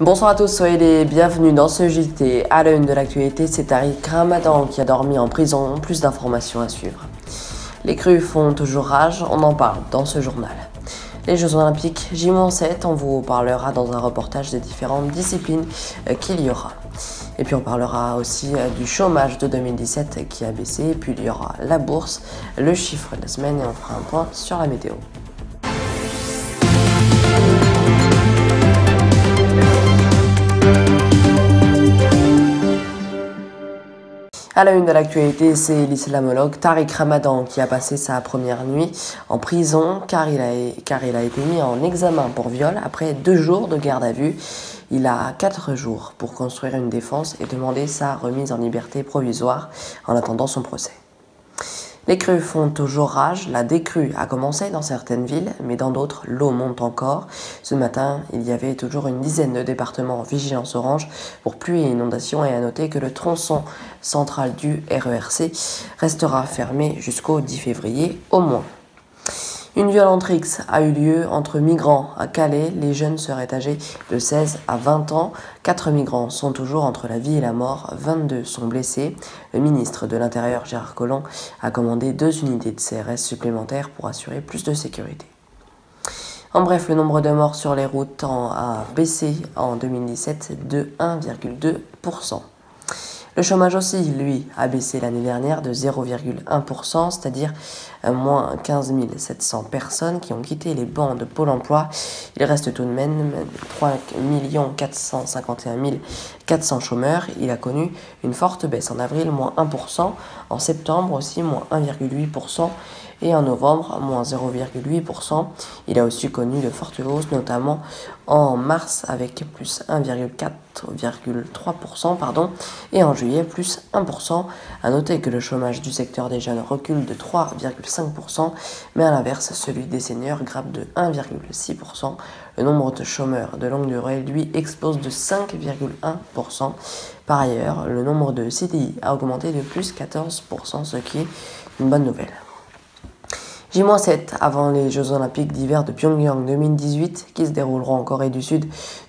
Bonsoir à tous, soyez les bienvenus dans ce JT. À la une de l'actualité, c'est Tariq Ramadan qui a dormi en prison. Plus d'informations à suivre. Les crues font toujours rage, on en parle dans ce journal. Les Jeux Olympiques J-7, on vous parlera dans un reportage des différentes disciplines qu'il y aura. Et puis on parlera aussi du chômage de 2017 qui a baissé, et puis il y aura la bourse, le chiffre de la semaine et on fera un point sur la météo. À la une de l'actualité, c'est l'islamologue Tariq Ramadan qui a passé sa première nuit en prison car il a été mis en examen pour viol après 2 jours de garde à vue. Il a 4 jours pour construire une défense et demander sa remise en liberté provisoire en attendant son procès. Les crues font toujours rage, la décrue a commencé dans certaines villes, mais dans d'autres, l'eau monte encore. Ce matin, il y avait toujours une dizaine de départements en vigilance orange pour pluie et inondations, et à noter que le tronçon central du RERC restera fermé jusqu'au 10 février au moins. Une violente rixe a eu lieu entre migrants à Calais. Les jeunes seraient âgés de 16 à 20 ans. 4 migrants sont toujours entre la vie et la mort. 22 sont blessés. Le ministre de l'Intérieur, Gérard Collomb, a commandé 2 unités de CRS supplémentaires pour assurer plus de sécurité. En bref, le nombre de morts sur les routes a baissé en 2017 de 1,2%. Le chômage aussi, lui, a baissé l'année dernière de 0,1%, c'est-à-dire moins 15 700 personnes qui ont quitté les bancs de Pôle emploi. Il reste tout de même 3 451 400 chômeurs. Il a connu une forte baisse en avril, moins 1%, en septembre aussi, moins 1,8%, et en novembre, moins 0,8%. Il a aussi connu de fortes hausses, notamment en mars avec plus 1,3%, et en juillet plus 1%. À noter que le chômage du secteur des jeunes recule de 3,5%, mais à l'inverse, celui des seniors grimpe de 1,6%. Le nombre de chômeurs de longue durée, lui, explose de 5,1%. Par ailleurs, le nombre de CDI a augmenté de plus 14%, ce qui est une bonne nouvelle. J-7 avant les Jeux Olympiques d'hiver de Pyongyang 2018 qui se dérouleront en Corée du Sud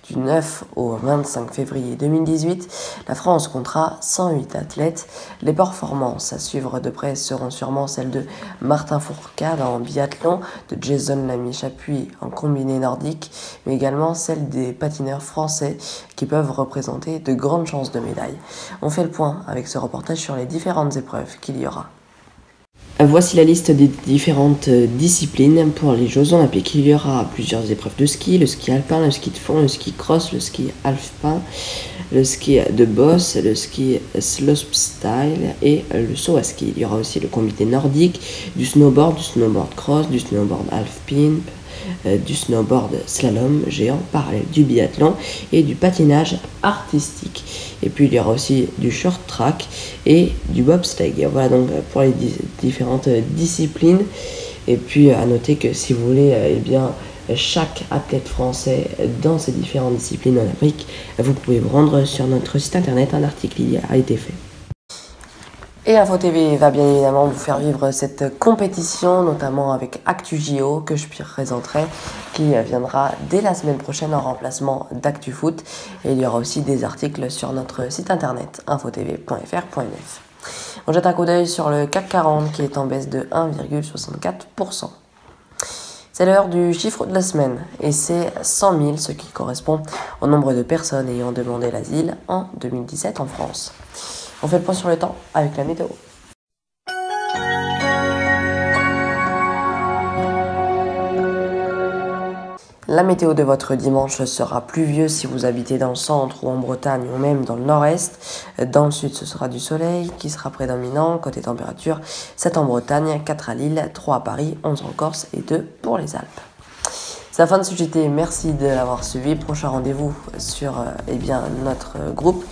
du 9 au 25 février 2018. La France comptera 108 athlètes. Les performances à suivre de près seront sûrement celles de Martin Fourcade en biathlon, de Jason Lamy-Chapuis en combiné nordique, mais également celles des patineurs français qui peuvent représenter de grandes chances de médaille. On fait le point avec ce reportage sur les différentes épreuves qu'il y aura. Voici la liste des différentes disciplines pour les Jeux Olympiques. Il y aura plusieurs épreuves de ski, le ski alpin, le ski de fond, le ski cross, le ski alpin, le ski de boss, le ski slopestyle et le saut à ski. Il y aura aussi le combiné nordique, du snowboard cross, du snowboard alpin, du snowboard slalom géant parallèle, du biathlon et du patinage artistique. Et puis il y aura aussi du short track et du bobsleigh. Voilà donc pour les différentes disciplines. Et puis à noter que si vous voulez chaque athlète français dans ces différentes disciplines olympiques, vous pouvez vous rendre sur notre site internet, un article y a été fait. Et Info TV va bien évidemment vous faire vivre cette compétition, notamment avec ActuJO que je présenterai, qui viendra dès la semaine prochaine en remplacement d'ActuFoot. Et il y aura aussi des articles sur notre site internet infotv.fr.nf. On jette un coup d'œil sur le CAC 40 qui est en baisse de 1,64%. C'est l'heure du chiffre de la semaine et c'est 100 000, ce qui correspond au nombre de personnes ayant demandé l'asile en 2017 en France. On fait le point sur le temps avec la météo. La météo de votre dimanche sera pluvieuse si vous habitez dans le centre ou en Bretagne ou même dans le nord-est. Dans le sud, ce sera du soleil qui sera prédominant. Côté température, 7 en Bretagne, 4 à Lille, 3 à Paris, 11 en Corse et 2 pour les Alpes. C'est la fin de ce JT, merci de l'avoir suivi. Prochain rendez-vous sur notre groupe,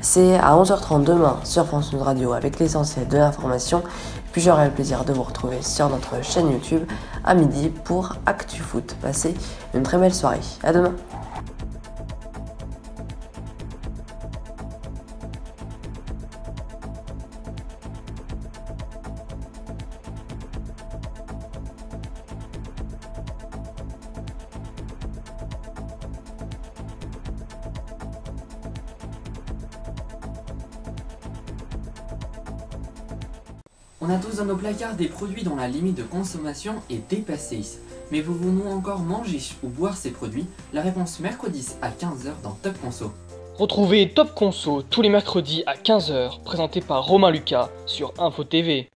c'est à 11h30 demain sur France News Radio avec l'essentiel de l'information. Puis j'aurai le plaisir de vous retrouver sur notre chaîne YouTube à midi pour ActuFoot. Passez une très belle soirée, à demain. On a tous dans nos placards des produits dont la limite de consommation est dépassée. Mais voulons-nous encore manger ou boire ces produits? La réponse mercredi à 15 h dans Top Conso. Retrouvez Top Conso tous les mercredis à 15 h, présenté par Romain Lucas sur Info TV.